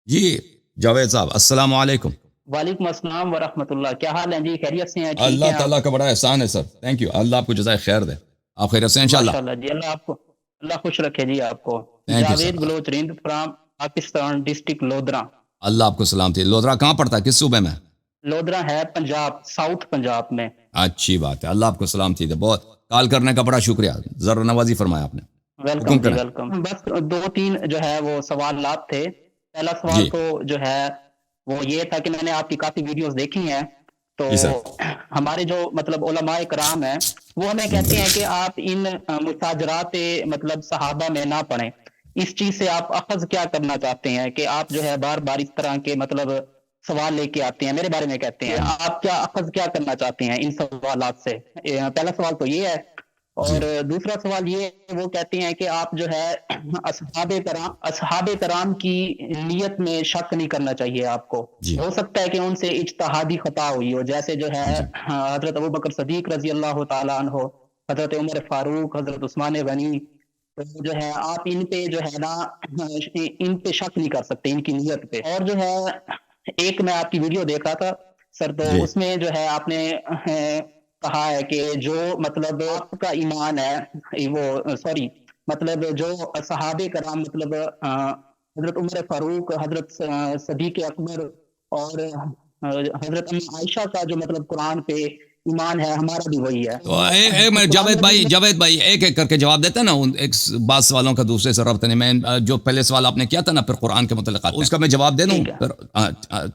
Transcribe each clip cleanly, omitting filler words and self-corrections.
جی جاوید صاحب السلام علیکم. وعلیکم السلام ورحمۃ اللہ. کیا حال ہے جی؟ خیریت سے ہیں؟ ٹھیک اللہ ہیں آپ؟ تعالیٰ کا بڑا احسان ہے سر. Thank you. اللہ آپ کو جزائے خیر دے. آپ خیریت سے ہیں انشاءاللہ؟ ماشاء اللہ جی. اللہ خوش رکھے جی آپ کو. Thank you, Javed sir. Baloch Rind from Pakistan district Lodhra. اللہ آپ کو سلامتی. لودھرا کہاں پڑتا ہے، کس صوبے میں؟ لودھرا ہے پنجاب، ساؤتھ پنجاب میں. اچھی بات ہے. اللہ آپ کو سلامتی دے. بہت کال کرنے کا بڑا شکریہ. ذرا نوازی فرمایا آپ نے. ویلکم حکم جی، کریں. ویلکم. بس دو تین جو ہے وہ سوالات تھے. پہلا سوال جی تو جو ہے وہ یہ تھا کہ میں نے آپ کی کافی ویڈیوز دیکھی ہیں، تو جی سر. ہمارے جو مطلب علماء کرام ہیں وہ ہمیں کہتے ہیں کہ آپ ان مساجرات مطلب صحابہ میں نہ پڑھیں. اس چیز سے آپ اخذ کیا کرنا چاہتے ہیں کہ آپ جو ہے بار بار اس طرح کے مطلب سوال لے کے آتے ہیں میرے بارے میں کہتے ہیں، آپ کیا اخذ کیا کرنا چاہتے ہیں ان سوالات سے؟ پہلا سوال تو یہ ہے. اور دوسرا سوال یہ وہ کہتے ہیں کہ آپ جو ہے اصحاب کرام کی نیت میں شک نہیں کرنا چاہیے آپ کو. جی ہو سکتا ہے کہ ان سے اجتہادی خطا ہوئی ہو، جیسے جو ہے حضرت ابوبکر صدیق رضی اللہ تعالیٰ عنہ، حضرت عمر فاروق، حضرت عثمان غنی. تو جو ہے آپ ان پہ جو ہے نا ان پہ شک نہیں کر سکتے، ان کی نیت پہ. اور جو ہے ایک میں آپ کی ویڈیو دیکھ رہا تھا سر، تو جی اس میں جو ہے آپ نے کہا ہے کہ جو مطلب آپ کا ایمان ہے وہ سوری مطلب جو صحابہ کرام مطلب حضرت عمر فاروق، حضرت صدیق اکبر اور حضرت عائشہ کا جو مطلب قرآن پہ ایمان ہے، ہمارا بھی وہی ہے. تو میں جاوید بھائی ایک ایک کر کے جواب دیتا نا. ایک بعض سوالوں کا دوسرے سے ربط نہیں. میں جو پہلے سوال آپ نے کیا تھا نا پھر قرآن کے متعلق اس کا میں جواب دے دوں پھر.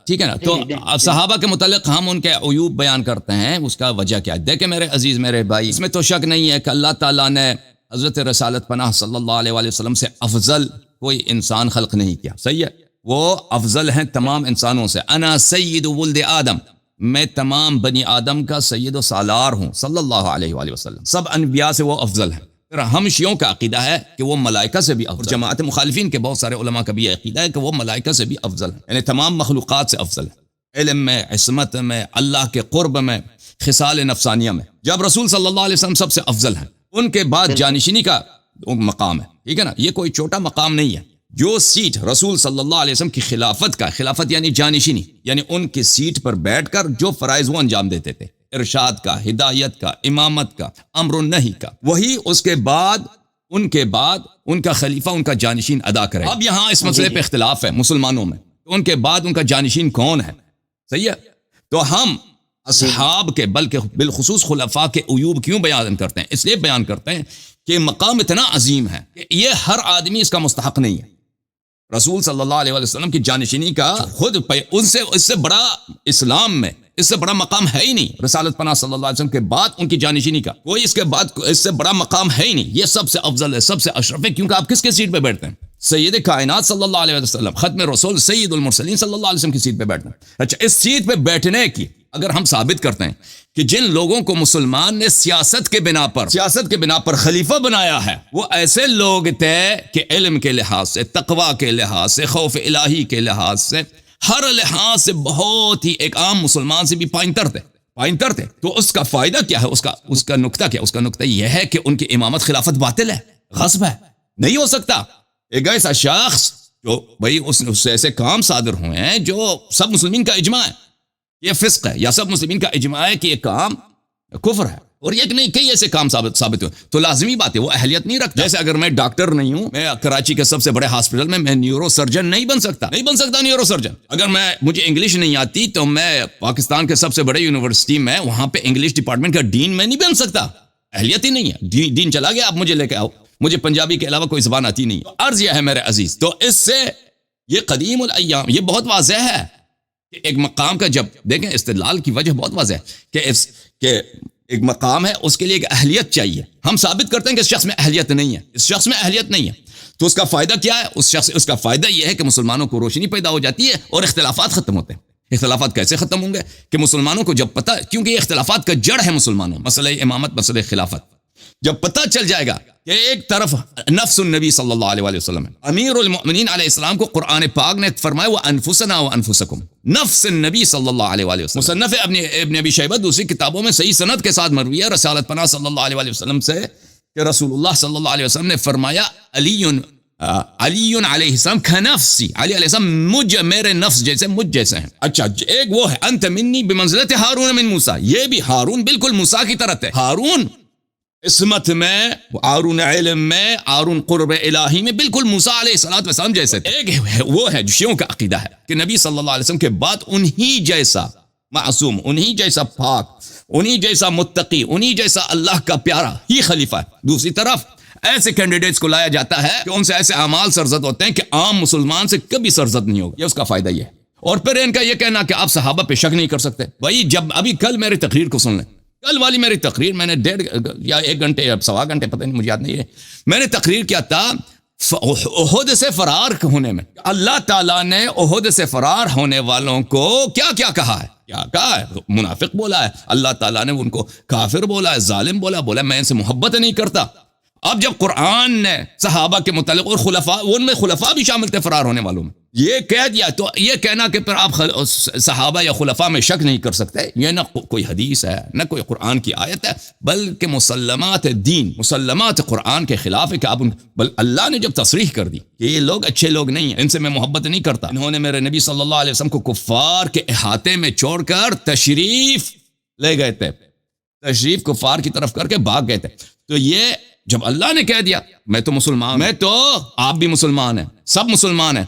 ٹھیک ہے نا. تو صحابہ کے متعلق ہم ان کے عیوب بیان کرتے ہیں، اس کا وجہ کیا ہے؟ دیکھیں میرے عزیز میرے بھائی، اس میں تو شک نہیں ہے کہ اللہ تعالیٰ نے حضرت رسالت پناہ صلی اللہ علیہ وآلہ وسلم سے افضل کوئی انسان خلق نہیں کیا. صحیح ہے، وہ افضل ہیں تمام انسانوں سے. انا سید ولد آدم، میں تمام بنی آدم کا سید و سالار ہوں صلی اللہ علیہ وآلہ وسلم. سب انبیاء سے وہ افضل ہیں. پھر ہم شیعوں کا عقیدہ ہے کہ وہ ملائکہ سے بھی افضل. جماعت مخالفین کے بہت سارے علماء کا بھی عقیدہ ہے کہ وہ ملائکہ سے بھی افضل ہیں، یعنی تمام مخلوقات سے افضل ہیں، علم میں، عصمت میں، اللہ کے قرب میں، خصال نفسانیہ میں. جب رسول صلی اللہ علیہ وسلم سب سے افضل ہیں، ان کے بعد جانشینی کا مقام ہے. ٹھیک ہے نا. یہ کوئی چھوٹا مقام نہیں ہے. جو سیٹ رسول صلی اللہ علیہ وسلم کی خلافت یعنی جانشینی، یعنی ان کی سیٹ پر بیٹھ کر جو فرائض وہ انجام دیتے تھے، ارشاد کا، ہدایت کا، امامت کا، امر النہی کا، وہی اس کے بعد ان کا خلیفہ، ان کا جانشین ادا کرے. اب یہاں اس مسئلے پہ اختلاف ہے مسلمانوں میں، ان کے بعد ان کا جانشین کون ہے. صحیح ہے. تو ہم اصحاب کے بلکہ بالخصوص خلفاء کے عیوب کیوں بیان کرتے ہیں؟ اس لیے بیان کرتے ہیں کہ مقام اتنا عظیم ہے کہ یہ ہر آدمی اس کا مستحق نہیں ہے. رسول صلی اللہ علیہ وسلم کی جانشینی کا خود اس سے بڑا اسلام میں اس سے بڑا مقام ہے ہی نہیں. رسالت پناہ صلی اللہ علیہ وسلم کے بعد ان کی جانشینی کا کوئی اس کے بعد اس سے بڑا مقام ہے ہی نہیں. یہ سب سے افضل ہے، سب سے اشرف ہے. کیونکہ آپ کس کے سیٹ پہ بیٹھتے ہیں؟ سید کائنات صلی اللہ علیہ وسلم، ختم رسول سید المرسلین صلی اللہ علیہ وسلم کی سیٹ پہ بیٹھتے ہیں. اچھا، اس سیٹ پہ بیٹھنے کی اگر ہم ثابت کرتے ہیں کہ جن لوگوں کو مسلمان نے سیاست کے بنا پر خلیفہ بنایا ہے، وہ ایسے لوگ تھے کہ علم کے لحاظ سے، تقوی کے لحاظ سے، خوف الہی کے لحاظ سے، ہر لحاظ سے بہت ہی ایک عام مسلمان سے بھی پائنتر تھے. تو اس کا فائدہ کیا ہے؟ اس کا نقطہ کیا؟ اس کا نقطہ یہ ہے کہ ان کی امامت خلافت باطل ہے، غصب ہے، نہیں ہو سکتا. ایک ایسا شخص جو بھائی اس سے ایسے کام صادر ہوئے ہیں جو سب مسلمین کا اجماع ہے یہ فسق ہے، یا سب مسلمین کا اجماع ہے کہ یہ کام کفر ہے، اور یہ نہیں کئی ایسے کام ثابت ہوئے، تو لازمی بات ہے وہ اہلیت نہیں رکھتا. جیسے اگر میں ڈاکٹر نہیں ہوں، میں کراچی کے سب سے بڑے ہاسپٹل میں نیورو سرجن نہیں بن سکتا نیورو سرجن. اگر مجھے انگلش نہیں آتی تو میں پاکستان کے سب سے بڑے یونیورسٹی میں وہاں پہ انگلش ڈپارٹمنٹ کا ڈین میں نہیں بن سکتا. اہلیت ہی نہیں ہے. دین چلا گیا، آپ مجھے لے کے آؤ، مجھے پنجابی کے علاوہ کوئی زبان آتی نہیں. عرض یہ ہے میرے عزیز، تو اس سے یہ قدیم الایام یہ بہت واضح ہے کہ ایک مقام کا، جب دیکھیں استدلال کی وجہ بہت واضح ہے کہ ایک مقام ہے، اس کے لیے ایک اہلیت چاہیے. ہم ثابت کرتے ہیں کہ اس شخص میں اہلیت نہیں ہے، تو اس کا فائدہ کیا ہے؟ اس کا فائدہ یہ ہے کہ مسلمانوں کو روشنی پیدا ہو جاتی ہے اور اختلافات ختم ہوتے ہیں. اختلافات کیسے ختم ہوں گے؟ کہ مسلمانوں کو جب پتہ، کیونکہ یہ اختلافات کا جڑ ہے مسلمانوں، مسئلہ امامت، مسئلہ خلافت، جب پتہ چل جائے گا کہ ایک طرف نفس النبی صلی اللہ علیہ وآلہ وسلم ہے، امیر المؤمنین علیہ السلام کو قرآن پاک نے فرمایا وَأَنفُسَنَا وَأَنفُسَكُمْ، نفس النبی صلی اللہ علیہ وآلہ وسلم. مصنف ابن ابی شیبہ دوسری کتابوں میں صحیح سند کے ساتھ مروی ہے رسالت پناہ صلی اللہ علیہ وآلہ وسلم سے کہ رسول اللہ صلی اللہ علیہ وسلم نے فرمایا علی علی علیہ السلام کنفسی، علی علیہ السلام میرے نفس جیسے، مجھ جیسے ہیں. اچھا ایک وہ ہے انت منی بمنزلت ہارون من موسیٰ، یہ بھی ہارون بالکل موسیٰ کی طرح ہے. ہارون عصمت میں، ہارون علم میں، ہارون قرب الہی میں بالکل موسیٰ علیہ السلام جیسے تھے. ایک وہ ہے جو شیعوں کا عقیدہ ہے کہ نبی صلی اللہ علیہ وسلم کے بعد انہی جیسا معصوم، انہی جیسا پاک، انہی جیسا متقی، انہی جیسا اللہ کا پیارا ہی خلیفہ ہے. دوسری طرف ایسے کینڈیڈیٹس کو لایا جاتا ہے کہ ان سے ایسے اعمال سرزد ہوتے ہیں کہ عام مسلمان سے کبھی سرزد نہیں ہوگا. یہ اس کا فائدہ یہ ہے. اور پھر ان کا یہ کہنا کہ آپ صحابہ پہ شک نہیں کر سکتے. بھائی جب ابھی کل میری تقریر کو سن لیں، کل والی میری تقریر میں نے 1.5 یا 1 گھنٹے یا 1.25 گھنٹے پتہ نہیں، مجھے یاد نہیں ہے، میں نے تقریر کیا تھا احد سے فرار ہونے میں. اللہ تعالیٰ نے احد سے فرار ہونے والوں کو کیا کیا کہا ہے؟ کیا کہا ہے؟ منافق بولا ہے. اللہ تعالیٰ نے ان کو کافر بولا ہے، ظالم بولا میں ان سے محبت نہیں کرتا. اب جب قرآن نے صحابہ کے متعلق اور خلفاء، ان میں خلفاء بھی شامل تھے فرار ہونے والوں میں، یہ کہہ دیا، تو یہ کہنا کہ پھر آپ صحابہ یا خلفاء میں شک نہیں کر سکتے، یہ نہ کوئی حدیث ہے نہ کوئی قرآن کی آیت ہے، بلکہ مسلمات دین، مسلمات قرآن کے خلاف ہے کہ آپ اللہ نے جب تصریح کر دی کہ یہ لوگ اچھے لوگ نہیں ہیں، ان سے میں محبت نہیں کرتا، انہوں نے میرے نبی صلی اللہ علیہ وسلم کو کفار کے احاطے میں چھوڑ کر تشریف لے گئے تھے، تشریف کفار کی طرف کر کے بھاگ گئے تھے. تو یہ جب اللہ نے کہہ دیا میں تو مسلمان، میں تو آپ بھی مسلمان ہیں، سب مسلمان ہیں،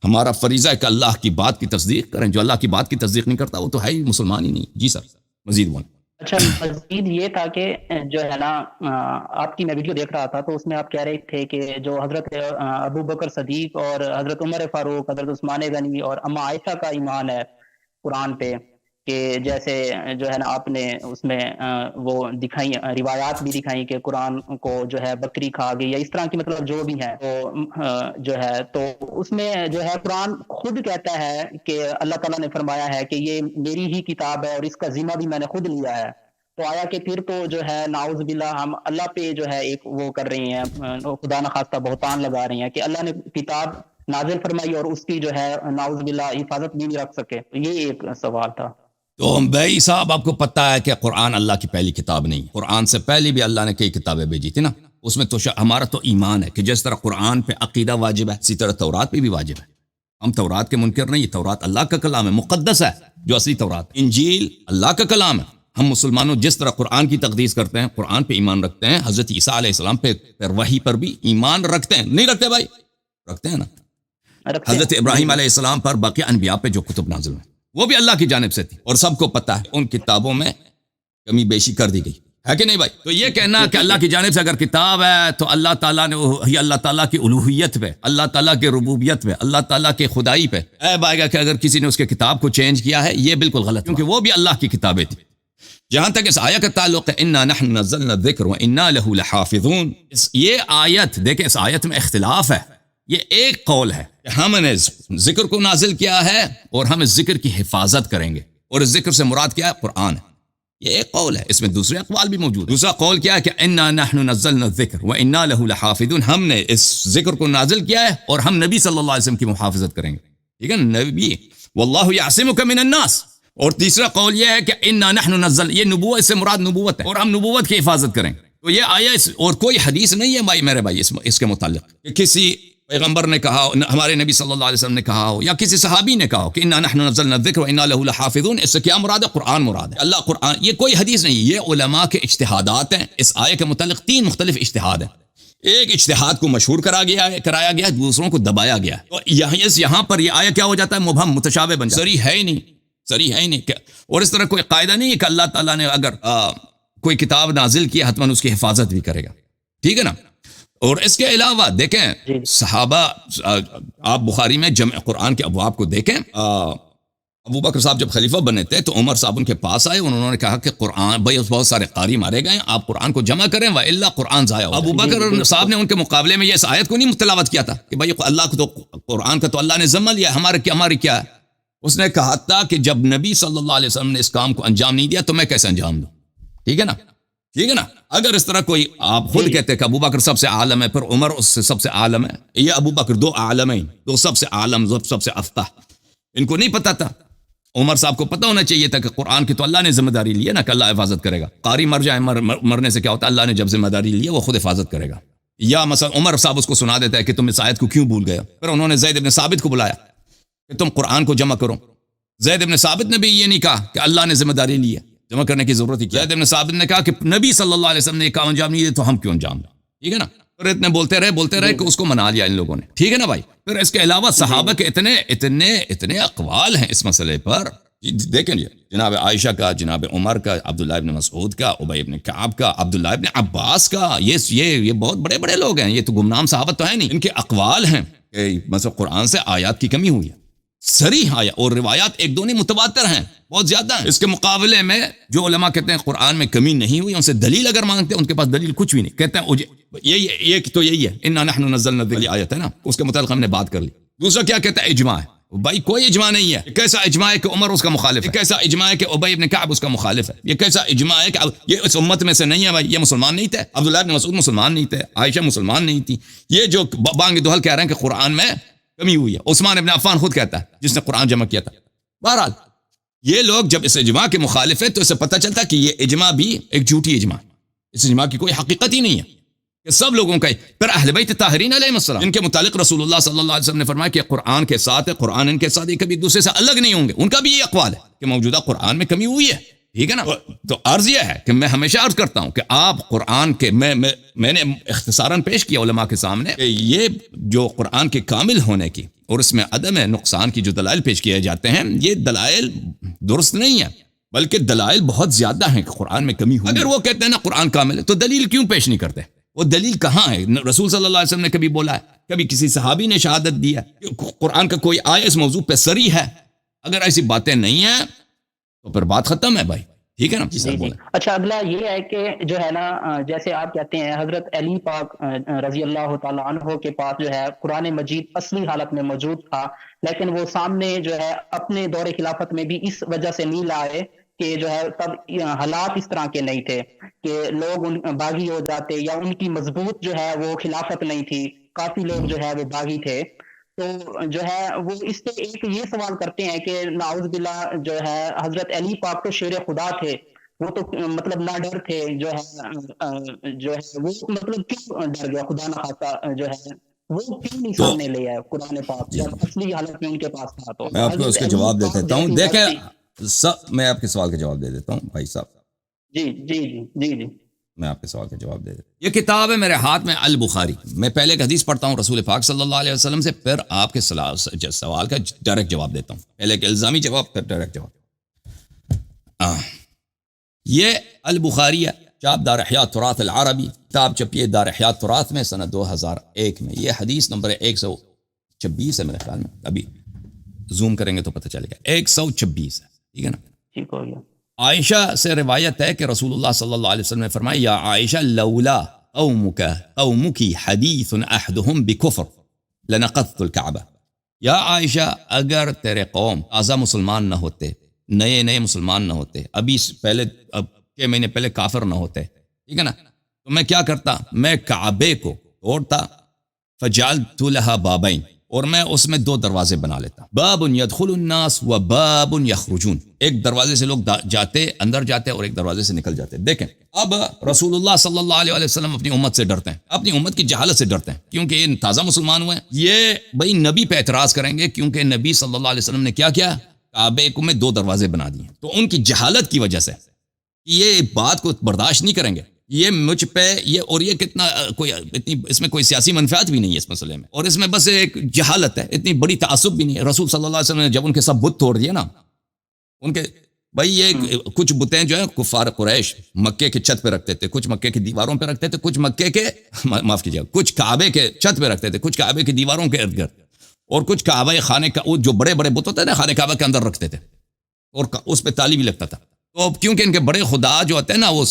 ہمارا فریضہ ہے کہ اللہ کی بات کی تصدیق کریں. جو اللہ کی بات کی تصدیق نہیں کرتا وہ تو ہے ہی مسلمان ہی نہیں. جی سر مزید بولیں. اچھا مزید یہ تھا کہ جو ہے نا آپ کی میں ویڈیو دیکھ رہا تھا تو اس میں آپ کہہ رہے تھے کہ جو حضرت ابو بکر صدیق اور حضرت عمر فاروق، حضرت عثمان غنی اور اما عائشہ کا ایمان ہے قرآن پہ، کہ جیسے جو ہے نا آپ نے اس میں وہ دکھائی، روایات بھی دکھائیں کہ قرآن کو جو ہے بکری کھا گئی یا اس طرح کی مطلب جو بھی ہیں، تو جو ہے تو اس میں جو ہے قرآن خود کہتا ہے کہ اللہ تعالیٰ نے فرمایا ہے کہ یہ میری ہی کتاب ہے اور اس کا ذمہ بھی میں نے خود لیا ہے. تو آیا کہ پھر تو جو ہے نعوذ باللہ ہم اللہ پہ جو ہے ایک وہ کر رہی ہیں، خدا نخواستہ بہتان لگا رہی ہیں کہ اللہ نے کتاب نازل فرمائی اور اس کی جو ہے نعوذ باللہ حفاظت بھی نہیں رکھ سکے. یہ ایک سوال تھا. تو بھائی صاحب آپ کو پتہ ہے کہ قرآن اللہ کی پہلی کتاب نہیں، قرآن سے پہلے بھی اللہ نے کئی کتابیں بھیجی تھی نا. اس میں تو ہمارا تو ایمان ہے کہ جس طرح قرآن پہ عقیدہ واجب ہے اسی طرح تورات پہ بھی واجب ہے. ہم تورات کے منکر نہیں، تورات اللہ کا کلام ہے، مقدس ہے جو اصلی تورات. انجیل اللہ کا کلام ہے. ہم مسلمانوں جس طرح قرآن کی تقدیس کرتے ہیں، قرآن پہ ایمان رکھتے ہیں، حضرت عیسیٰ علیہ السلام پہ وحی پر بھی ایمان رکھتے ہیں. نہیں رکھتے بھائی؟ رکھتے ہیں نا. حضرت ابراہیم علیہ السلام پر، باقی انبیاء پہ جو کتب نازل ہوئے وہ بھی اللہ کی جانب سے تھی، اور سب کو پتہ ہے ان کتابوں میں کمی بیشی کر دی گئی ہے کہ نہیں بھائی؟ تو یہ کہنا کہ اللہ کی جانب سے اگر کتاب ہے تو اللہ تعالیٰ نے یہ اللہ تعالیٰ کی الوہیت پہ، اللہ تعالیٰ کی ربوبیت پہ، اللہ تعالیٰ کی خدائی پہ عیب آئے گا کہ اگر کسی نے اس کے کتاب کو چینج کیا ہے، یہ بالکل غلط، کیونکہ وہ بھی اللہ کی کتابیں تھی. جہاں تک اس آیت کا تعلق ہے انا نحن نزلنا الذکر وانا له لحافظون، یہ آیت دیکھیں، اس آیت میں اختلاف ہے. یہ ایک قول ہے کہ ہم نے ذکر کو نازل کیا ہے اور ہم اس ذکر کی حفاظت کریں گے، اور اس ذکر سے مراد کیا ہے؟ قرآن ہے. یہ ایک قول ہے، اس میں دوسرے اقوال بھی موجود. دوسرا قول کیا ہے کہ انا نحن نزلنا الذکر وانا له لحافظون، ہم نے اس ذکر کو نازل کیا ہے اور ہم نبی صلی اللہ علیہ وسلم کی محافظت کریں گے. ٹھیک ہے، نبی واللہ یعصمک من الناس. اور تیسرا قول یہ ہے کہ انا نحن نزل، یہ نبوت سے مراد نبوت ہے اور ہم نبوت کی حفاظت کریں. تو یہ آیا اور کوئی حدیث نہیں ہے بھائی میرے بھائی اس کے متعلق کہ کسی پیغمبر نے کہا ہو، ہمارے نبی صلی اللہ علیہ وسلم نے کہا ہو، یا کسی صحابی نے کہا ہو کہ انا نحن نزلنا الذکر وانا له لحافظون. اس سے کیا مراد ہے؟ قرآن مراد ہے، اللہ قرآن. یہ کوئی حدیث نہیں، یہ علماء کے اجتہادات ہیں. اس آیت کے متعلق 3 مختلف اجتہاد ہیں. ایک اجتہاد کو مشہور کرایا گیا ہے، دوسروں کو دبایا گیا ہے. تو یہاں پر یہ آیت کیا ہو جاتا ہے؟ مبہم، متشابہ بن جاتا ہے، صریح ہے ہی نہیں، صریح ہے ہی نہیں. اور اس طرح کوئی قاعدہ نہیں ہے کہ اللہ تعالیٰ نے اگر کوئی کتاب نازل کی حتماً اس کی حفاظت بھی کرے گا. ٹھیک ہے نا. اور اس کے علاوہ دیکھیں صحابہ، آپ بخاری میں جمع قرآن کے ابواب کو دیکھیں. ابو بکر صاحب جب خلیفہ بنے تھے تو عمر صاحب ان کے پاس آئے، انہوں نے کہا کہ قرآن بھائی بہت سارے قاری مارے گئے، آپ قرآن کو جمع کریں وَإِلَّا قرآن ضائع ہو. ابو بکر صاحب نے ان کے مقابلے میں یہ اس آیت کو نہیں تلاوت کیا تھا کہ بھائی اللہ کو تو قرآن کا تو اللہ نے ذمہ لیا، ہماری کیا ہے؟ اس نے کہا تھا کہ جب نبی صلی اللہ علیہ وسلم نے اس کام کو انجام نہیں دیا تو میں کیسے انجام دوں؟ ٹھیک ہے نا، ٹھیک ہے نا. اگر اس طرح کوئی آپ خود کہتے کہ ابو بکر سب سے عالم ہے، پھر عمر اس سے سب سے عالم ہے، یہ ابو بکر 2 عالم ہیں، 2 سب سے عالم، سب سے افقہ. ان کو نہیں پتا تھا. عمر صاحب کو پتہ ہونا چاہیے تھا کہ قرآن کی تو اللہ نے ذمہ داری لی ہے نا کہ اللہ حفاظت کرے گا. قاری مر جائے، مرنے سے کیا ہوتا ہے؟ اللہ نے جب ذمہ داری لی ہے وہ خود حفاظت کرے گا. یا مثلا عمر صاحب اس کو سنا دیتا ہے کہ تم اس آیت کو کیوں بھول گئے ہو، پھر انہوں نے زید بن ثابت کو بلایا کہ تم قرآن کو جمع کرو، زید بن ثابت نے بھی یہ نہیں کہا کہ اللہ نے ذمہ داری لی ہے، جمع کرنے کی ضرورت ہی کیا؟ زید بن ثابت نے کہا کہ نبی صلی اللہ علیہ وسلم نے یہ کام انجام نہیں دیا تو ہم کیوں انجام دیں؟ ٹھیک ہے نا؟ پھر اتنے بولتے رہے کہ اس کو منا لیا ان لوگوں نے، ٹھیک ہے نا بھائی؟ پھر اس کے علاوہ صحابہ کے اتنے اقوال ہیں اس مسئلے پر، دیکھیں جناب عائشہ کا، جناب عمر کا، عبداللہ ابن مسعود کا، ابی ابن کعب کا، عبداللہ ابن عباس کا، یہ بہت بڑے بڑے لوگ ہیں، یہ تو گمنام صحابت تو ہے نہیں، ان کے اقوال ہیں کہ مثلا قرآن سے آیات کی کمی ہوئی ہے، صریح آیا، اور روایات ایک دو نہیں متواتر ہیں، بہت زیادہ ہیں۔ اس کے مقابلے میں جو علماء کہتے ہیں قرآن میں کمی نہیں ہوئی، ان سے دلیل اگر مانگتے ہیں ان کے پاس دلیل کچھ بھی نہیں، کہتے ہیں یہی ہے انا نحن نزلنا الذکر، آیت ہے نا، اس کے متعلق ہم نے بات کر لی۔ دوسرا کیا کہتا ہے؟ اجماع ہے۔ بھائی کوئی اجماع نہیں ہے، یہ کیسا اجماع ہے کہ عمر اس کا مخالف ہے، یہ کیسا اجماع ہے کہ ابی ابن کعب اس کا مخالف ہے، یہ کیسا اجماع ہے کہ یہ اس امت میں سے نہیں ہے؟ بھائی یہ مسلمان نہیں تھے، عبداللہ ابن مسعود مسلمان نہیں تھے، عائشہ مسلمان نہیں تھی، یہ جو بانگ دہل کہہ رہے ہیں کہ قرآن میں کمی ہوئی ہے، عثمان ابن عفان خود کہتا ہے جس نے قرآن جمع کیا تھا۔ بہرحال یہ لوگ جب اس اجماع کے مخالف ہیں تو اسے پتہ چلتا کہ یہ اجماع بھی ایک جھوٹی اجماع، اس اجماع کی کوئی حقیقت ہی نہیں ہے کہ سب لوگوں کا۔ پھر اہل بیت طاہرین علیہ السلام، ان کے متعلق رسول اللہ صلی اللہ علیہ وسلم نے فرمایا کہ قرآن کے ساتھ ہے، قرآن ان کے ساتھ، یہ کبھی دوسرے سے الگ نہیں ہوں گے، ان کا بھی یہ اقوال ہے کہ موجودہ قرآن میں کمی ہوئی ہے، ٹھیک ہے نا؟ تو عرض یہ ہے کہ میں ہمیشہ عرض کرتا ہوں کہ آپ قرآن کے میں نے اختصاراً پیش کیا علماء کے سامنے کہ یہ جو قرآن کے کامل ہونے کی اور اس میں عدم نقصان کی جو دلائل پیش کیے جاتے ہیں، یہ دلائل درست نہیں ہے، بلکہ دلائل بہت زیادہ ہیں کہ قرآن میں کمی ہوئی۔ اگر وہ کہتے ہیں نا قرآن کامل ہے تو دلیل کیوں پیش نہیں کرتے؟ وہ دلیل کہاں ہے؟ رسول صلی اللہ علیہ وسلم نے کبھی بولا ہے؟ کبھی کسی صحابی نے شہادت دی ہے؟ قرآن کا کوئی آیت اس موضوع پہ صریح ہے؟ اگر ایسی باتیں نہیں ہیں تو پھر بات ختم ہے بھائی، ٹھیک ہے نا؟ جی۔ اچھا، اگلا یہ ہے کہ جو ہے نا، جیسے آپ کہتے ہیں حضرت علی پاک رضی اللہ تعالیٰ عنہ کے پاس جو ہے قرآن مجید اصلی حالت میں موجود تھا، لیکن وہ سامنے جو ہے اپنے دور خلافت میں بھی اس وجہ سے نہیں لائے کہ جو ہے تب حالات اس طرح کے نہیں تھے کہ لوگ باغی ہو جاتے، یا ان کی مضبوط جو ہے وہ خلافت نہیں تھی، کافی لوگ جو ہے وہ باغی تھے۔ تو جو ہے وہ اس سے ایک یہ سوال کرتے ہیں کہ نعوذ باللہ جو ہے حضرت علی پاک تو شیر خدا تھے، وہ تو مطلب نہ ڈر تھے، جو ہے وہ مطلب کیوں ڈر گیا خدا نہ خاصہ، جو ہے وہ کیوں نہیں سامنے لے آئے قرآن پاک جب اصلی حالت میں ان کے پاس تھا؟ تو میں آپ کو اس کا جواب دے دیتا ہوں، دیکھیں میں آپ کے سوال کا جواب دے دیتا ہوں بھائی صاحب۔ جی میں آپ کے سوال کا جواب دے دیتا ہوں۔ یہ کتاب ہے میرے ہاتھ میں، البخاری۔ میں پہلے ایک حدیث پڑھتا ہوں رسول پاک صلی اللہ علیہ وسلم سے، پھر آپ کے سوال کا ڈائریکٹ جواب دیتا ہوں، پہلے ایک الزامی جواب پھر ڈائریکٹ جواب۔ یہ البخاری ہے، چاپ دار احیاء تراث العربی، کتاب چھپی ہے دار احیاء تراث میں سنہ 2001 میں۔ یہ حدیث نمبر 126 ہے میرے خیال میں، ابھی زوم کریں گے تو پتہ چلے گا، 126 ہے، ٹھیک ہے نا؟ ٹھیک ہو گیا۔ عائشہ سے روایت ہے کہ رسول اللہ صلی اللہ علیہ وسلم نے فرمایا، یا عائشہ لولا قومک حدیث احدهم بکفر لنقضت الکعبہ۔ یا عائشہ اگر تیرے قوم تازہ مسلمان نہ ہوتے، نئے مسلمان نہ ہوتے، ابھی پہلے 6 مہینے پہلے کافر نہ ہوتے، ٹھیک ہے نا، تو میں کیا کرتا؟ میں کعبے کو توڑتا، فجعلت لها بابین، اور میں اس میں 2 دروازے بنا لیتا، باب يدخل الناس و باب يخرجون، ایک دروازے سے لوگ جاتے اندر جاتے اور ایک دروازے سے نکل جاتے۔ دیکھیں اب رسول اللہ صلی اللہ علیہ وسلم اپنی امت سے ڈرتے ہیں، اپنی امت کی جہالت سے ڈرتے ہیں، کیونکہ یہ تازہ مسلمان ہوئے ہیں، یہ بھائی نبی پہ اعتراض کریں گے، کیونکہ نبی صلی اللہ علیہ وسلم نے کیا کیا؟ کعبے کو میں 2 دروازے بنا دیے، تو ان کی جہالت کی وجہ سے یہ بات کو برداشت نہیں کریں گے، یہ مجھ پہ یہ، اور یہ کتنا کوئی اتنی اس میں کوئی سیاسی منفعت بھی نہیں ہے اس مسئلے میں، اور اس میں بس ایک جہالت ہے، اتنی بڑی تعصب بھی نہیں ہے۔ رسول صلی اللہ علیہ وسلم نے جب ان کے سب بت توڑ دیے نا، ان کے بھائی یہ کچھ بتیں جو ہیں کفار قریش مکے کے چھت پہ رکھتے تھے، کچھ مکے کی دیواروں پہ رکھتے تھے، کچھ مکے کے معاف کیجیے کچھ کعبے کے چھت پہ رکھتے تھے، کچھ کعبے کی دیواروں کے ارد گرد، اور کچھ کعبہ خانے کا جو بڑے بڑے بت ہوتے ہیں نا خانے کعبہ کے اندر رکھتے تھے، اور اس پہ تالی بھی لگتا تھا۔ تو کیونکہ ان کے بڑے خدا جو ہوتے ہیں نا وہ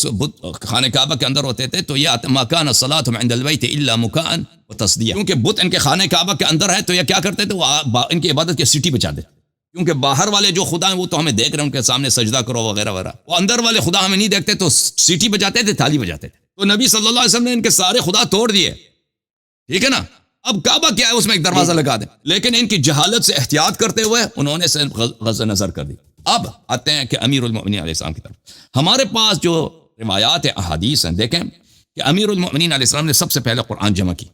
خانہ کعبہ کے اندر ہوتے تھے، تو یہ ما کان الصلاۃ عند البیت الا مکاء وتصدیہ، کیونکہ بت ان کے خانہ کعبہ کے اندر ہے تو یہ کیا کرتے تھے؟ وہ ان کی عبادت کی سٹی بجا دیتے، کیونکہ باہر والے جو خدا ہیں وہ تو ہمیں دیکھ رہے ہیں، ان کے سامنے سجدہ کرو وغیرہ وغیرہ، وہ اندر والے خدا ہمیں نہیں دیکھتے تو سیٹی بجاتے تھے، تالی بجاتے تھے۔ تو نبی صلی اللہ علیہ وسلم نے ان کے سارے خدا توڑ دیے، ٹھیک ہے نا، اب کعبہ کیا ہے اس میں ایک دروازہ لگا دیں، لیکن ان کی جہالت سے احتیاط کرتے ہوئے انہوں نے غض نظر کر دی۔ اب آتے ہیں کہ امیر المؤمنین علیہ السلام کی طرف، ہمارے پاس جو روایات احادیث ہیں، دیکھیں کہ امیر المؤمنین علیہ السلام نے سب سے پہلے قرآن جمع کی،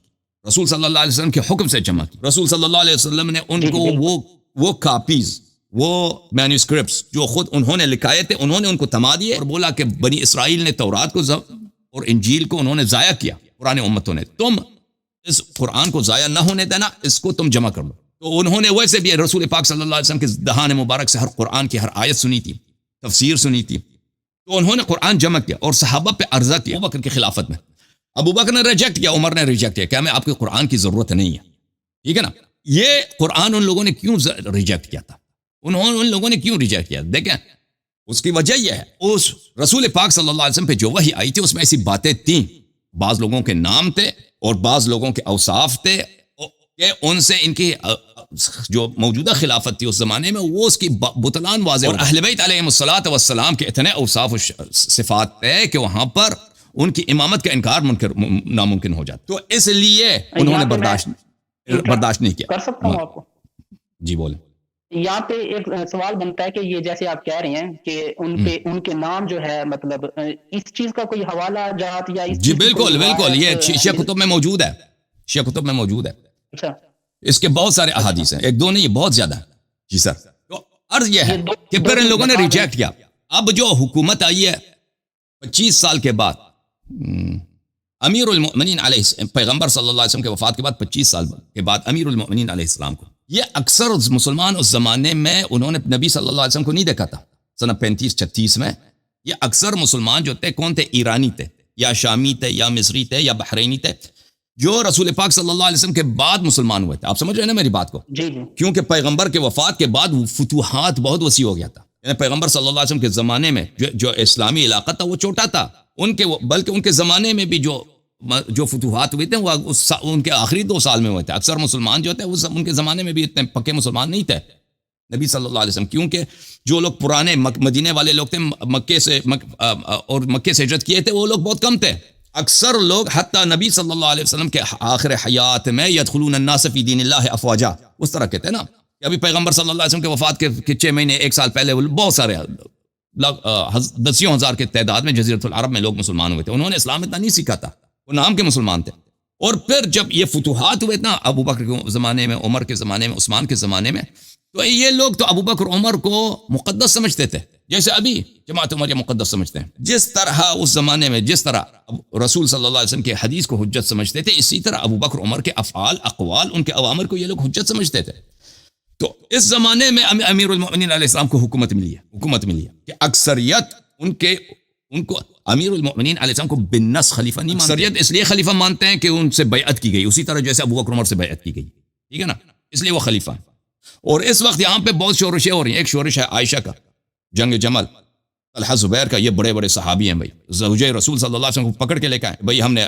رسول صلی اللہ علیہ وسلم کے حکم سے جمع کی. رسول صلی اللہ علیہ وسلم نے ان کو وہ کاپیز، وہ مینوسکرپٹس جو خود انہوں نے لکھائے تھے، انہوں نے ان کو تھما دیے اور بولا کہ بنی اسرائیل نے تورات کو اور انجیل کو انہوں نے ضائع کیا، پرانے امتوں نے، تم اس قرآن کو ضائع نہ ہونے دینا، اس کو تم جمع کر لو. تو انہوں نے ویسے بھی رسول پاک صلی اللہ علیہ وسلم کے دہان مبارک سے ہر قرآن کی ہر آیت سنی تھی، تفسیر سنی تھی، تو انہوں نے قرآن جمع کیا اور صحابہ پہ عرضہ کیا. ابو بکر کی خلافت میں ابو بکر نے ریجیکٹ کیا، عمر نے ریجیکٹ کیا کہ ہمیں آپ کے قرآن کی ضرورت نہیں ہے. ٹھیک ہے نا. یہ قرآن ان لوگوں نے کیوں ریجیکٹ کیا تھا، ان لوگوں نے کیوں ریجیکٹ کیا؟ دیکھیں اس کی وجہ یہ ہے، اس رسول پاک صلی اللہ علیہ وسلم پہ جو وحی آئی تھی اس میں ایسی باتیں تھیں، بعض لوگوں کے نام تھے اور بعض لوگوں کے اوصاف تھے کہ ان سے ان کی جو موجودہ خلافت تھی اس زمانے میں وہ اس کی بطلان واضح، اور اہل بیت علیہم الصلوۃ والسلام کے اتنے اوصاف و صفات تھے کہ وہاں پر ان کی امامت کا انکار ناممکن ہو جاتا. تو اس لیے انہوں نے برداشت نہیں کیا. کر سکتا ہوں آپ کو؟ جی بولیں. یہاں پہ ایک سوال بنتا ہے کہ یہ جیسے آپ کہہ رہے ہیں کہ ان کے نام جو ہے مطلب اس چیز کا کوئی حوالہ جات یا جی بالکل بالکل، یہ شیعہ کتب میں موجود ہے، شیعہ کتب میں موجود ہے. اچھا، اس کے بہت سارے احادیث ہیں، ایک دو نہیں، بہت زیادہ. جی سر. تو عرض یہ ہے کہ پھر ان لوگوں نے ریجیکٹ کیا. اب جو حکومت آئی ہے 25 سال کے بعد، امیر المؤمنین علیہ پیغمبر صلی اللہ علیہ وسلم کے وفات کے بعد 25 سال کے بعد امیر المؤمنین علیہ السلام کو، یہ اکثر مسلمان اس زمانے میں انہوں نے نبی صلی اللہ علیہ وسلم کو نہیں دیکھا تھا. سنہ 35-36 میں یہ اکثر مسلمان جو تھے کون تھے؟ ایرانی تھے یا شامی تھے یا مصری تھے یا بحرینی تھے، جو رسول پاک صلی اللہ علیہ وسلم کے بعد مسلمان ہوئے تھے. آپ سمجھ رہے ہیں نا میری بات کو؟ جی جی. کیونکہ پیغمبر کے وفات کے بعد فتوحات بہت وسیع ہو گیا تھا. یعنی پیغمبر صلی اللہ علیہ وسلم کے زمانے میں جو اسلامی علاقہ تھا وہ چھوٹا تھا، بلکہ ان کے زمانے میں بھی جو فتوحات ہوئے تھے وہ ان کے آخری 2 سال میں ہوئے تھے. اکثر مسلمان جو تھے ان کے زمانے میں بھی اتنے پکے مسلمان نہیں تھے نبی صلی اللہ علیہ وسلم، کیونکہ جو لوگ پرانے مدینے والے لوگ تھے مکے سے ہجرت کیے تھے وہ لوگ بہت کم تھے. اکثر لوگ حتیٰ نبی صلی اللہ علیہ وسلم کے آخر حیات میں یدخلون الناس فی دین اللہ افواجا، اس طرح کہتے ہیں نا کہ ابھی پیغمبر صلی اللہ علیہ وسلم کے وفات کے 6 مہینے 1 سال پہلے بہت سارے دسیوں ہزار کے تعداد میں جزیرۃ العرب میں لوگ مسلمان ہوئے تھے. انہوں نے اسلام اتنا نہیں سیکھا تھا، وہ نام کے مسلمان تھے. اور پھر جب یہ فتوحات ہوئے نا ابو بکر کے زمانے میں، عمر کے زمانے میں، عثمان کے زمانے میں، تو یہ لوگ تو ابو بکر عمر کو مقدس سمجھتے تھے، جیسے ابھی جماعت عمریہ مقدس سمجھتے ہیں. جس طرح اس زمانے میں جس طرح رسول صلی اللہ علیہ وسلم کے حدیث کو حجت سمجھتے تھے، اسی طرح ابو بکر عمر کے افعال، اقوال، ان کے اوامر کو یہ لوگ حجت سمجھتے تھے. تو اس زمانے میں امیر المؤمنین علیہ السلام کو حکومت ملی ہے کہ اکثریت ان کو امیر المؤمنین علیہ السلام کو بالنص خلیفہ نہیں مانتے. اکثریت اس لیے خلیفہ مانتے ہیں کہ ان سے بیعت کی گئی، اسی طرح جیسے ابو بکر عمر سے بیعت کی گئی. ٹھیک ہے نا، اس لیے وہ خلیفہ ہیں. اور اس وقت یہاں پہ بہت شورشیں ہو رہی ہیں. ایک شورش ہے عائشہ کا، جنگ جمل، طلحہ زبیر کا، یہ بڑے بڑے صحابی ہیں بھائی، زوجہ رسول صلی اللہ علیہ وسلم کو پکڑ کے لے کے آئے بھائی ہم نے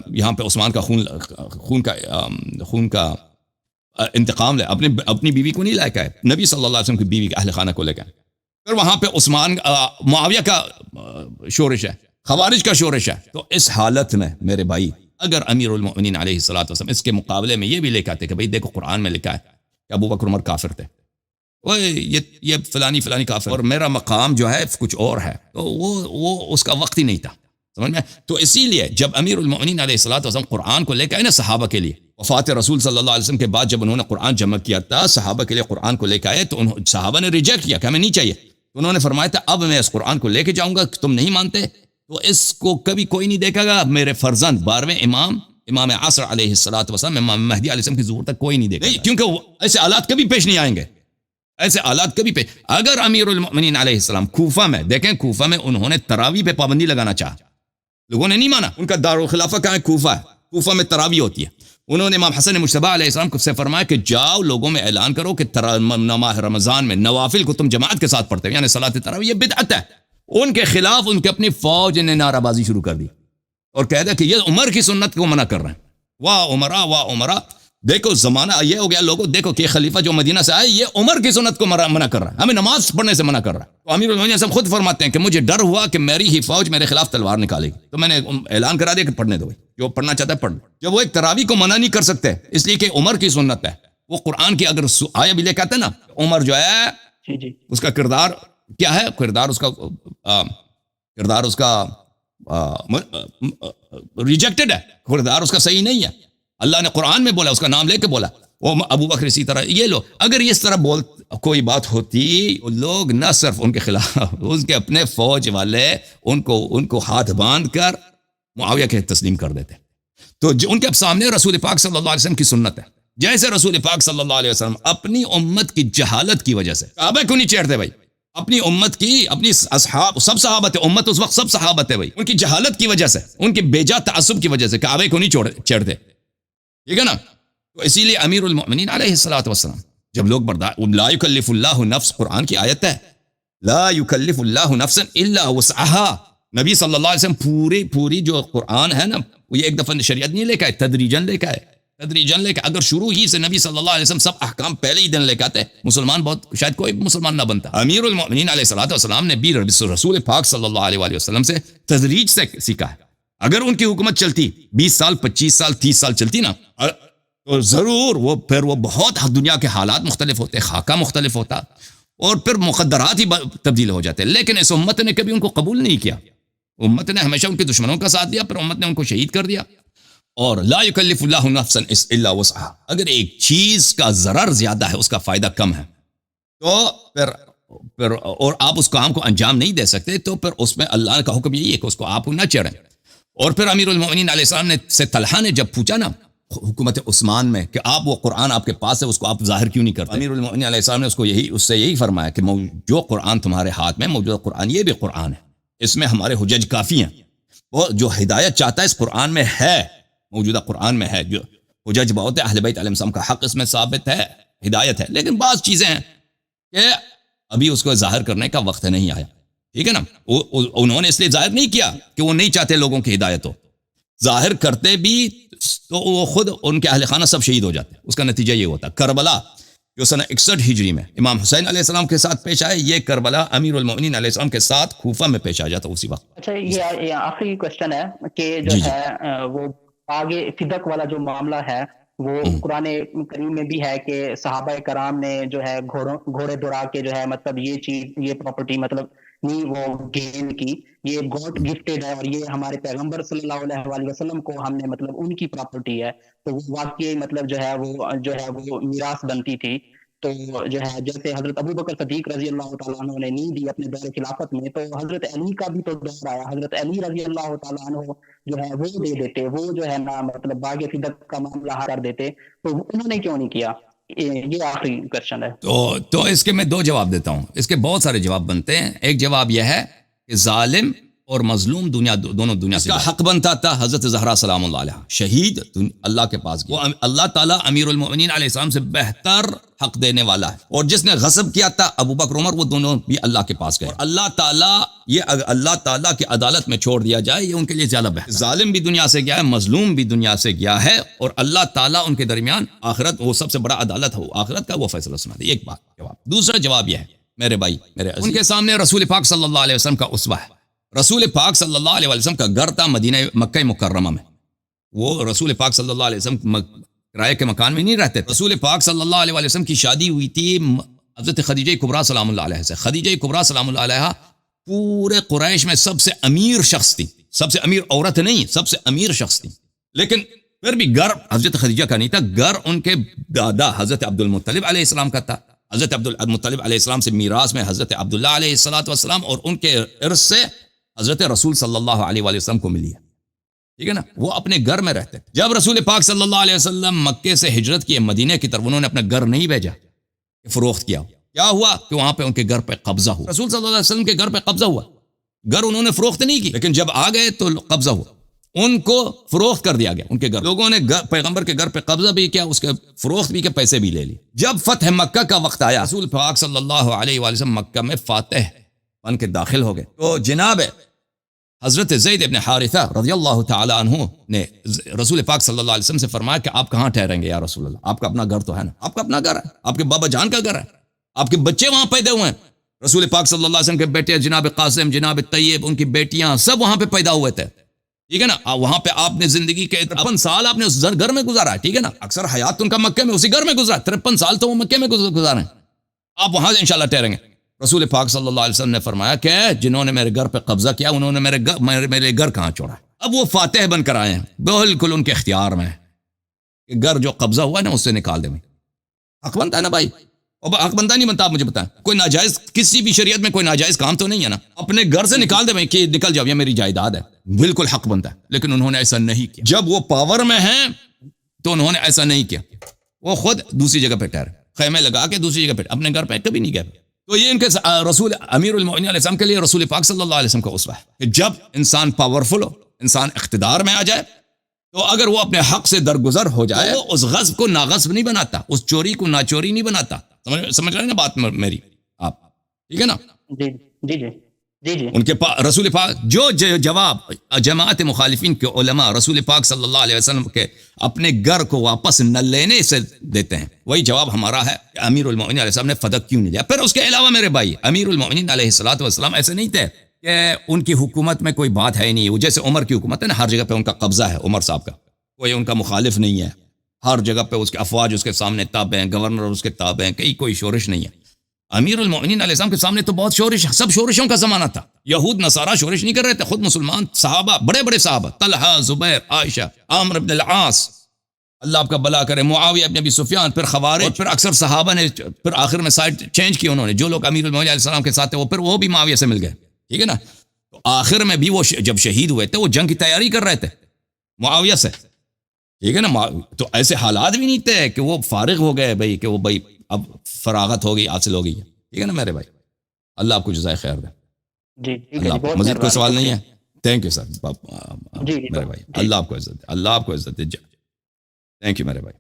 یہاں پہ عثمان کا خون کا انتقام لے، اپنی بیوی کو نہیں لے کے آئے، نبی صلی اللہ علیہ وسلم کی بیوی کے اہل خانہ کو لے کے آئے. پھر وہاں پہ معاویہ کا شورش ہے، خوارج کا شورش ہے. تو اس حالت میں میرے بھائی اگر امیر المؤمنین علیہ الصلوۃ والسلام اس کے مقابلے میں یہ بھی لے کے آتے کہ بھائی دیکھو قرآن میں لکھا ہے کہ ابو بکر عمر کافر تھے، یہ فلانی کافر، اور میرا مقام جو ہے کچھ اور ہے، تو وہ اس کا وقت ہی نہیں تھا، سمجھ میں. تو اسی لیے جب امیر المؤمنین علیہ الصلوۃ والسلام قرآن کو لے کے آئے نا صحابہ کے لیے، وفات رسول صلی اللہ علیہ وسلم کے بعد جب انہوں نے قرآن جمع کیا تھا صحابہ کے لیے قرآن کو لے کے آئے، تو صحابہ نے ریجیکٹ کیا کہ ہمیں نہیں چاہیے. تو انہوں نے فرمایا تھا اب میں اس قرآن کو لے کے جاؤں گا، تم نہیں مانتے تو اس کو کبھی کوئی نہیں دیکھے گا. میرے فرزند 12ویں امام عصر علیہ الصلوۃ والسلام، امام مہدی علیہ السلام کی ظہور تک کوئی نہیں دیکھے گا، کیونکہ ایسے حالات کبھی پیش نہیں آئیں گے. ایسے حالات کبھی پیش. اگر امیر المؤمنین علیہ السلام کوفہ میں، دیکھیں کوفہ میں انہوں نے تراویح پہ پابندی لگانا چاہا، لوگوں نے نہیں مانا. ان کا دارالخلافہ کہاں ہے؟ کوفہ ہے. کوفہ میں تراویح ہوتی ہے. انہوں نے امام حسن مجتبی علیہ السلام کو سے فرمایا کہ جاؤ لوگوں میں اعلان کرو کہ ماہ رمضان میں نوافل کو تم جماعت کے ساتھ پڑھتے ہو، یعنی صلاۃ تراویح یہ بدعت ہے. ان کے خلاف ان کی اپنی فوج نے نعرہ بازی شروع کر دی اور کہہ دیا کہ یہ عمر کی سنت کو منع کر رہے ہیں. واہ عمرہ، دیکھو زمانہ یہ ہو گیا، لوگوں دیکھو کہ خلیفہ جو مدینہ سے آئے یہ عمر کی سنت کو منع کر رہا ہے، ہمیں نماز پڑھنے سے منع کر رہا ہے. تو امیر المؤمنین صاحب خود فرماتے ہیں کہ مجھے ڈر ہوا کہ میری ہی فوج میرے خلاف تلوار نکالے گی، تو میں نے اعلان کرا دیا کہ پڑھنے دو، جو پڑھنا چاہتا ہے پڑھ لو. جب وہ ایک تراویح کو منع نہیں کر سکتے اس لیے کہ عمر کی سنت ہے، وہ قرآن کی اگر آیہ بھی لے کے آتے نا، عمر جو ہے اس کا کردار کیا ہے؟ کردار اس کا ریجیکٹڈ ہے، کردار اس کا صحیح نہیں ہے. اللہ نے قرآن میں بولا، اس کا نام لے کے بولا. وہ ابو بکر اسی طرح یہ لو، اگر اس طرح کوئی بات ہوتی، لوگ نہ صرف ان کے خلاف، ان کے اپنے فوج والے ان کو ہاتھ باندھ کر معاویہ کے تسلیم کر دیتے. تو ان کے سامنے رسول پاک صلی اللہ علیہ وسلم کی سنت ہے. جیسے رسول پاک صلی اللہ علیہ وسلم اپنی امت کی جہالت کی وجہ سے کعبہ کیوں نہیں چیرتے بھائی؟ اپنی امت کی، اپنی اصحاب، سب صحابت امت اس وقت سب صحابت ہے بھائی، ان کی جہالت کی وجہ سے، ان کے بیجا تعصب کی وجہ سے کعبہ کو نہیں چیرتے. ٹھیک ہے نا؟ تو اسی لیے امیر المؤمنین علیہ الصلوۃ والسلام جب لوگ لا یکلف اللہ نفس، قرآن کی آیت ہے، لا یکلف اللہ نفسا الا وسعها. نبی صلی اللہ علیہ وسلم پوری جو قرآن ہے نا، وہ یہ ایک دفعہ شریعت نہیں لے کے آئے، تدریجاً لے کے آئے. اگر شروع ہی سے نبی صلی اللہ علیہ وسلم سب احکام پہلے ہی دن لے کے آتے، مسلمان شاید کوئی مسلمان نہ بنتا. امیر المؤمنین علیہ الصلوۃ والسلام نے بھی رسول پاک صلی اللہ علیہ وسلم سے تدریج سے سیکھا ہے. اگر ان کی حکومت چلتی 20 سال 25 سال 30 سال چلتی نا، تو ضرور وہ بہت دنیا کے حالات مختلف ہوتے، خاکہ مختلف ہوتا، اور پھر مقدرات ہی تبدیل ہو جاتے. لیکن اس امت نے کبھی ان کو قبول نہیں کیا. امت نے ہمیشہ ان کے دشمنوں کا ساتھ دیا، پھر امت نے ان کو شہید کر دیا. اور لا یکلف اللہ نفسا الا وسعها، اگر ایک چیز کا ضرر زیادہ ہے، اس کا فائدہ کم ہے، تو پھر اور آپ اس کام کو انجام نہیں دے سکتے، تو پھر اس میں اللہ کا حکم یہی ہے کہ اس کو آپ نہ چڑھیں. اور پھر امیر المؤمنین علیہ السلام سے طلحہ نے جب پوچھا نا حکومت عثمان میں کہ آپ وہ قرآن آپ کے پاس ہے، اس کو آپ ظاہر کیوں نہیں کرتے؟ امیر المؤمنین علیہ السلام نے اس سے یہی فرمایا کہ جو قرآن تمہارے ہاتھ میں موجودہ قرآن، یہ بھی قرآن ہے، اس میں ہمارے حجج کافی ہیں. وہ جو ہدایت چاہتا ہے اس قرآن میں ہے، موجودہ قرآن میں ہے. جو حجج بہت ہے، اہل بیت علیہ السلام کا حق اس میں ثابت ہے، ہدایت ہے. لیکن بعض چیزیں ہیں کہ ابھی اس کو ظاہر کرنے کا وقت نہیں آیا. ٹھیک ہے نا؟ انہوں نے اس لیے ظاہر نہیں کیا کہ وہ نہیں چاہتے لوگوں کی ہدایت ہو. ظاہر کرتے بھی تو وہ خود ان کے اہل خانہ سب شہید ہو جاتے. اس کا نتیجہ یہ ہوتا. کربلا جو سنہ 61 ہجری میں امام حسین علیہ السلام کے ساتھ پیش آئے، یہ کربلا امیر المؤمنین علیہ السلام کے ساتھ کوفہ میں پیش آ جاتا اسی وقت. اچھا، یہ آخری کوشچن ہے کہ جو ہے وہ آگے فدق والا جو معاملہ ہے، وہ قرآن کریم میں بھی ہے کہ صحابہ کرام نے جو ہے گھوڑے دوڑا کے جو ہے مطلب یہ چیز، یہ پراپرٹی مطلب نہیں وہ گین کی، یہ گاڈ گفٹڈ ہے، اور یہ ہمارے پیغمبر صلی اللہ علیہ وآلہ وسلم کو ہم نے مطلب ان کی پراپرٹی ہے. تو وہ واقعی مطلب جو ہے وہ میراث بنتی تھی. تو جو ہے جیسے حضرت ابو بکر صدیق رضی اللہ تعالیٰ عنہ نے نہیں دی اپنے دور خلافت میں، تو حضرت علی کا بھی تو دور آیا، حضرت علی رضی اللہ تعالیٰ عنہ جو ہے وہ دے دیتے، وہ جو ہے نا مطلب باغ فدق کا معاملہ کر دیتے. تو انہوں نے کیوں نہیں کیا؟ یہ آخری کوشچن ہے. تو اس کے میں 2 جواب دیتا ہوں. اس کے بہت سارے جواب بنتے ہیں. ایک جواب یہ ہے کہ ظالم اور مظلوم دونوں دنیا سے حق بنتا تھا. حضرت زہرا سلام اللہ علیہ شہید اللہ کے پاس گئی. اللہ تعالیٰ امیر المؤمنین علیہ السلام سے بہتر حق دینے والا ہے. اور جس نے غصب کیا تھا ابو بکر عمر، وہ دونوں بھی اللہ کے پاس گئے. اور اللہ تعالیٰ کی عدالت میں چھوڑ دیا جائے، یہ ان کے لیے زیادہ بہتر. ظالم بھی دنیا سے گیا ہے، مظلوم بھی دنیا سے گیا ہے، اور اللہ تعالیٰ ان کے درمیان آخرت، وہ سب سے بڑا عدالت ہو آخرت کا، وہ فیصلہ سنا دے. ایک بات جواب. دوسرا جواب یہ ہے میرے بھائی، ان کے سامنے رسول پاک صلی اللہ علیہ وسلم کا اسوہ ہے. رسول پاک صلی اللہ علیہ وسلم کا گھر تھا مکہ مکرمہ میں. وہ رسول پاک صلی اللہ علیہ وسلم کرائے کے مکان میں نہیں رہتے. رسول پاک صلی اللہ علیہ وسلم کی شادی ہوئی تھی حضرت خدیجہ کبریٰ سلام اللہ علیہ سے. خدیجہ کبریٰ سلام اللہ علیہ پورے قریش میں سب سے امیر شخص تھی. سب سے امیر عورت نہیں، سب سے امیر شخص تھی. لیکن پھر بھی گھر حضرت خدیجہ کا نہیں تھا، گھر ان کے دادا حضرت عبد المطلب علیہ السلام کا تھا. حضرت عبد المطلب علیہ السلام سے میراث میں حضرت عبداللہ علیہ السلام اور ان کے ارث سے حضرت رسول صلی اللہ علیہ وآلہ وسلم کو ملی ہے. ٹھیک ہے نا؟ وہ اپنے گھر میں رہتے. جب رسول پاک صلی اللہ علیہ وسلم مکے سے ہجرت کی مدینے کی طرف، انہوں نے اپنا گھر نہیں بھیجا، فروخت کیا. کیا ہوا کہ وہاں پہ ان کے گھر پہ قبضہ ہوا. رسول صلی اللہ علیہ وسلم کے گھر پہ قبضہ ہوا. گھر انہوں نے فروخت نہیں کی، لیکن جب آ گئے تو قبضہ ہوا. ان کو فروخت کر دیا گیا. ان کے گھر لوگوں نے پیغمبر کے گھر پہ قبضہ بھی کیا، اس کے فروخت بھی کے پیسے بھی لے لی. جب فتح مکہ کا وقت آیا، رسول پاک صلی اللہ علیہ وآلہ وسلم مکہ میں فاتح بن کے داخل ہو گئے. تو جناب حضرت زید ابن حارثہ رضی اللہ تعالی عنہ نے رسول پاک صلی اللہ علیہ وسلم سے فرمایا کہ آپ کہاں ٹھہریں گے یا رسول اللہ؟ آپ کا اپنا گھر تو ہے نا. آپ کا اپنا گھر ہے، آپ کے بابا جان کا گھر ہے، آپ کے بچے وہاں پیدا ہوئے ہیں. رسول پاک صلی اللہ علیہ وسلم کے بیٹے جناب قاسم، جناب طیب، ان کی بیٹیاں سب وہاں پہ پیدا ہوئے تھے. ٹھیک ہے نا؟ وہاں پہ آپ نے زندگی کے 53 سال آپ نے اس گھر میں گزارا ہے. ٹھیک ہے نا؟ اکثر حیات ان کا مکے میں اسی گھر میں گزرا. 53 سال تو وہ مکے میں گزارے ہیں. آپ وہاں انشاءاللہ ٹھہریں گے. رسول پاک صلی اللہ علیہ وسلم نے فرمایا کہ جنہوں نے میرے گھر پہ قبضہ کیا انہوں نے میرے گھر کہاں چھوڑا. اب وہ فاتح بن کر آئے ہیں, بالکل ان کے اختیار میں ہے کہ گھر جو قبضہ ہوا ہے نا اس سے نکال دیں. حق بنتا ہے نا بھائی, اور حق بنتا نہیں بنتا, آپ مجھے بتائیں. کوئی ناجائز کسی بھی شریعت میں کوئی ناجائز کام تو نہیں ہے نا, اپنے گھر سے نکال دیں کہ نکل جاؤ, یہ میری جائیداد ہے, بالکل حق بنتا ہے. لیکن انہوں نے ایسا نہیں کیا. جب وہ پاور میں ہیں تو انہوں نے ایسا نہیں کیا, وہ خود دوسری جگہ پہ ٹھہرے, خیمے لگا کے دوسری جگہ پہ, اپنے گھر پہ کبھی نہیں گئے. تو یہ ان کے رسول امیر المؤمنین علیہ السلام کے لیے رسول پاک صلی اللہ علیہ وسلم کا اسوہ ہے کہ جب انسان پاورفل ہو, انسان اقتدار میں آ جائے, تو اگر وہ اپنے حق سے درگزر ہو جائے تو اس غصب کو ناغصب نہیں بناتا, اس چوری کو ناچوری نہیں بناتا. سمجھ رہے ہیں نا بات میری آپ, ٹھیک ہے نا. جی جی جی جی جی. ان کے رسول پاک جو جواب جماعت مخالفین کے علماء رسول پاک صلی اللہ علیہ وسلم کے اپنے گھر کو واپس نہ لینے سے دیتے ہیں, وہی جواب ہمارا ہے کہ امیر المؤمنین علیہ السلام نے فدق کیوں نہیں لیا. پھر اس کے علاوہ میرے بھائی, امیر المؤمنین علیہ الصلوۃ والسلام ایسے نہیں تھے کہ ان کی حکومت میں کوئی بات ہے ہی نہیں. وہ جیسے عمر کی حکومت ہے نا, ہر جگہ پہ ان کا قبضہ ہے, عمر صاحب کا کوئی ان کا مخالف نہیں ہے, ہر جگہ پہ اس کے افواج اس کے سامنے تابع ہیں, گورنر اس کے تابع ہیں, کوئی شورش نہیں ہے. امیر المؤمنین علیہ السلام کے سامنے تو بہت شورش, سب شورشوں کا زمانہ تھا. یہود نصارہ شورش نہیں کر رہے تھے, خود مسلمان صحابہ, بڑے بڑے صحابہ, طلحہ, زبیر, عائشہ, عامر بن العاص, اللہ آپ کا بھلا کرے, معاویہ بن ابی سفیان, پھر خوارج, اور پھر اکثر صحابہ نے پھر آخر میں سائڈ چینج کی انہوں نے. جو لوگ امیر المؤمنین علیہ السلام کے ساتھ تھے وہ پھر وہ بھی معاویہ سے مل گئے, ٹھیک ہے نا. تو آخر میں بھی وہ جب شہید ہوئے تھے وہ جنگ کی تیاری کر رہے تھے معاویہ سے, ٹھیک ہے نا. تو ایسے حالات بھی نہیں تھے کہ وہ فارغ ہو گئے بھائی, کہ وہ بھائی اب فراغت ہوگی, حاصل ہو گئی, ٹھیک ہے نا میرے بھائی. اللہ آپ کو جزائے خیر دے. جی اللہ مزید کوئی سوال نہیں ہے. تھینک یو سر جی میرے بھائی, اللہ آپ کو عزت دے, اللہ آپ کو عزت دے. تھینک یو میرے بھائی.